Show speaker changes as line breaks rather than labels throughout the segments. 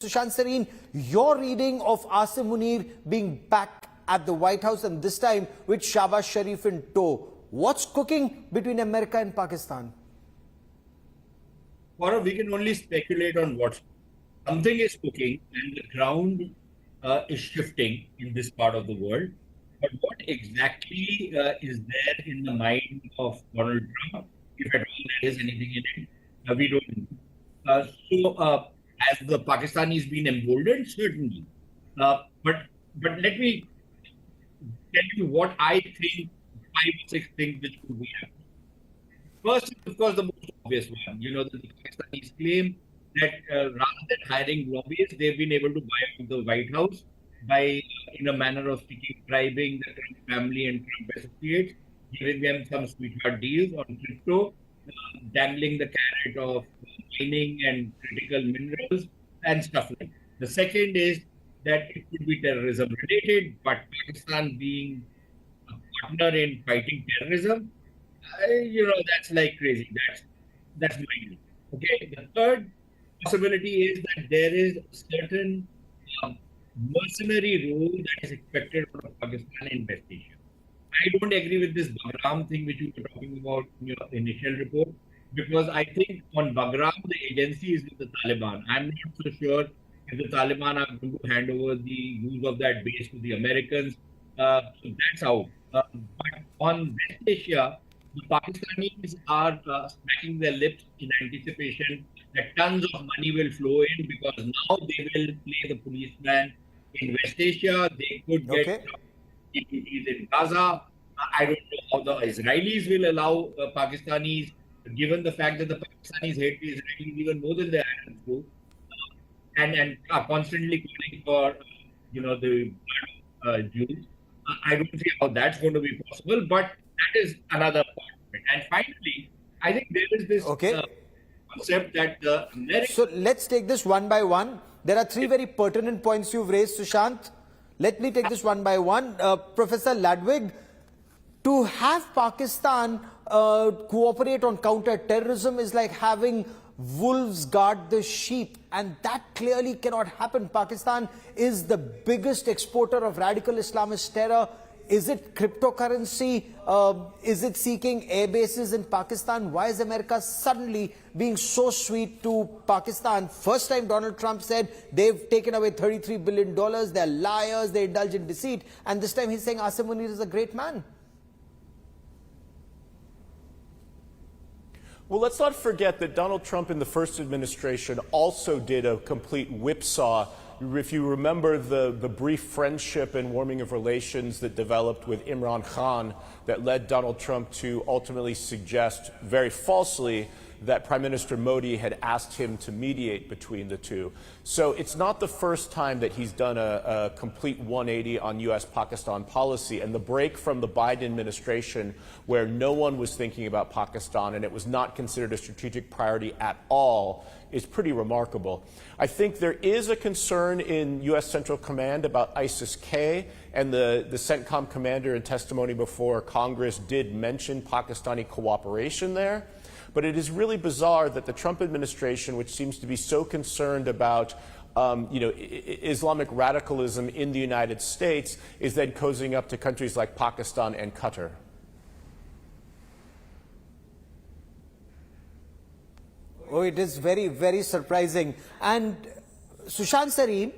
Sushant Sareen, your reading of Asim Munir being back at the White House and this time with Shahbaz Sharif in tow. What's cooking between America and Pakistan?
Gaurav, we can only speculate on what something is cooking and the ground is shifting in this part of the world. But what exactly is there in the mind of Donald Trump, if at all there is anything in it, we don't know. Has the Pakistanis been emboldened? Certainly. But let me tell you what I think, 5 or 6 things which could be happening. First, of course, the most obvious one. You know, the Pakistanis claim that rather than hiring lobbyists, they've been able to buy out the White House by, in a manner of bribing the Trump family and Trump associates, giving them some sweetheart deals on crypto, dangling the carrot of mining and critical minerals and stuff like that. The second is that it could be terrorism related, but Pakistan being a partner in fighting terrorism, that's like crazy. That's mind. Okay. The third possibility is that there is a certain mercenary role that is expected from Pakistan in West Asia. I don't agree with this Bagram thing which you were talking about in your initial report, because I think on Bagram the agency is with the Taliban. I'm not so sure if the Taliban are going to hand over the use of that base to the Americans. So that's out. But on West Asia, the Pakistanis are smacking their lips in anticipation that tons of money will flow in, because now they will play the policeman in West Asia. They could get EPTs in Gaza. I don't know how the Israelis will allow Pakistanis, given the fact that the Pakistanis hate the Israelis even more than the Arabs do, and are constantly calling for, the Jews. I don't see how that's going to be possible, but that is another part of it. And finally, I think there is this concept that the American...
So let's take this one by one. There are 3 very pertinent points you've raised, Sushant. Let me take this one by one. Professor Ladwig, to have Pakistan cooperate on counter-terrorism is like having wolves guard the sheep, and that clearly cannot happen. Pakistan is the biggest exporter of radical Islamist terror. Is it cryptocurrency? Is it seeking air bases in Pakistan? Why is America suddenly being so sweet to Pakistan? First time Donald Trump said they've taken away $33 billion, they're liars, they indulge in deceit. And this time he's saying Asim Munir is a great man.
Well, let's not forget that Donald Trump in the first administration also did a complete whipsaw. If you remember the brief friendship and warming of relations that developed with Imran Khan that led Donald Trump to ultimately suggest, very falsely, that Prime Minister Modi had asked him to mediate between the two. So it's not the first time that he's done a complete 180 on U.S.-Pakistan policy, and the break from the Biden administration, where no one was thinking about Pakistan and it was not considered a strategic priority at all, is pretty remarkable. I think there is a concern in U.S. Central Command about ISIS-K, and the CENTCOM commander in testimony before Congress did mention Pakistani cooperation there. But it is really bizarre that the Trump administration, which seems to be so concerned about Islamic radicalism in the United States, is then cozying up to countries like Pakistan and Qatar.
Oh, it is very, very surprising. And Sushant Sareen,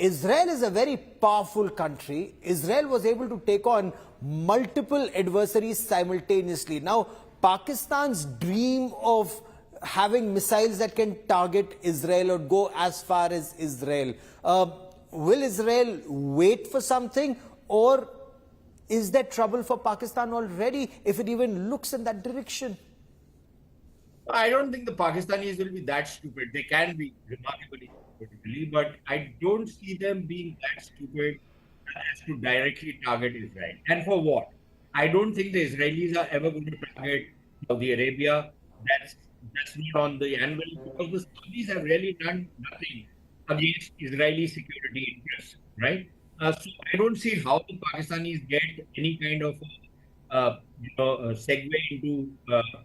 Israel is a very powerful country. Israel was able to take on multiple adversaries simultaneously. Now, Pakistan's dream of having missiles that can target Israel or go as far as Israel. Will Israel wait for something, or is there trouble for Pakistan already if it even looks in that direction?
I don't think the Pakistanis will be that stupid. They can be remarkably stupid, but I don't see them being that stupid as to directly target Israel. And for what? I don't think the Israelis are ever going to target Saudi Arabia. That's not on the anvil, because the Saudis have really done nothing against Israeli security interests, right? So I don't see how the Pakistanis get any kind of segue into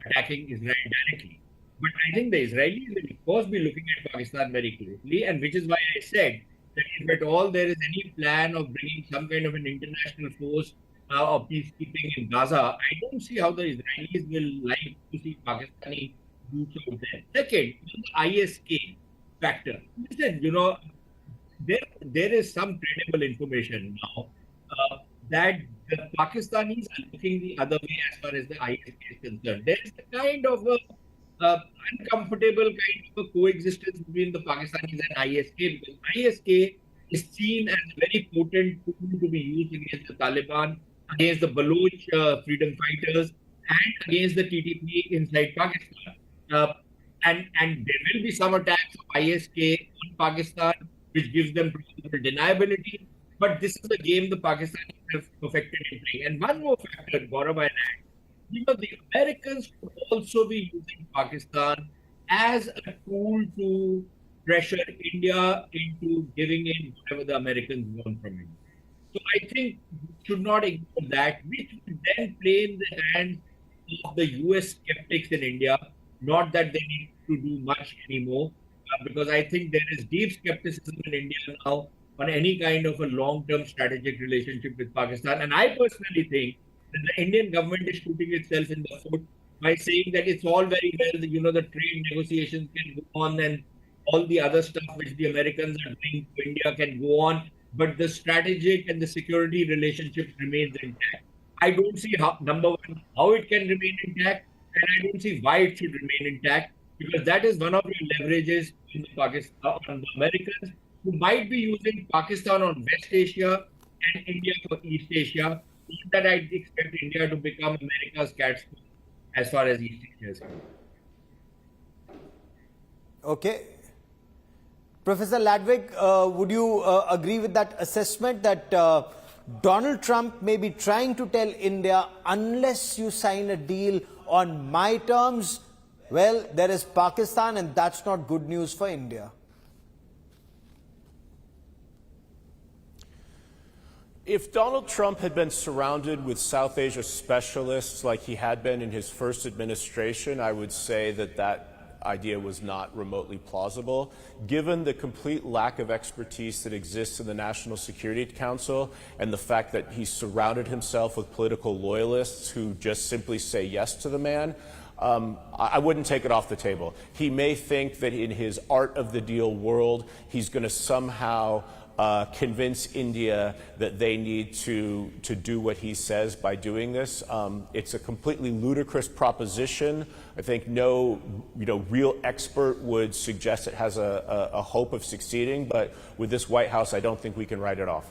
attacking Israel directly. But I think the Israelis will, of course, be looking at Pakistan very closely, and which is why I said that if at all there is any plan of bringing some kind of an international force of peacekeeping in Gaza, I don't see how the Israelis will like to see Pakistani troops out there. Second, on the ISK factor, listen, there is some credible information now that the Pakistanis are looking the other way as far as the ISK is concerned. There is a kind of uncomfortable kind of a coexistence between the Pakistanis and ISK, because ISK is seen as a very potent tool to be used against the Taliban, against the Baloch freedom fighters, and against the TTP inside Pakistan. And there will be some attacks of ISK on Pakistan, which gives them plausible deniability. But this is the game the Pakistanis have perfected in playing. And one more factor, Gaurav, I add, the Americans could also be using Pakistan as a tool to pressure India into giving in whatever the Americans want from India. So I think we should not ignore that, which would then play in the hands of the US skeptics in India. Not that they need to do much anymore, because I think there is deep skepticism in India now on any kind of a long-term strategic relationship with Pakistan. And I personally think that the Indian government is shooting itself in the foot by saying that it's all very well, the trade negotiations can go on and all the other stuff which the Americans are doing to India can go on, but the strategic and the security relationship remains intact. I don't see how, number one, how it can remain intact, and I don't see why it should remain intact, because that is one of the leverages in on the Americans, who might be using Pakistan on West Asia and India for East Asia. Not that I expect India to become America's cat's paw as far as East Asia is concerned.
Okay. Professor Ladwig, would you agree with that assessment that Donald Trump may be trying to tell India, unless you sign a deal on my terms, well, there is Pakistan, and that's not good news for India?
If Donald Trump had been surrounded with South Asia specialists like he had been in his first administration, I would say that that idea was not remotely plausible. Given the complete lack of expertise that exists in the National Security Council and the fact that he surrounded himself with political loyalists who just simply say yes to the man, I wouldn't take it off the table. He may think that in his art of the deal world, he's going to somehow convince India that they need to do what he says by doing this. It's a completely ludicrous proposition. I think no real expert would suggest it has a hope of succeeding, but with this White House, I don't think we can write it off.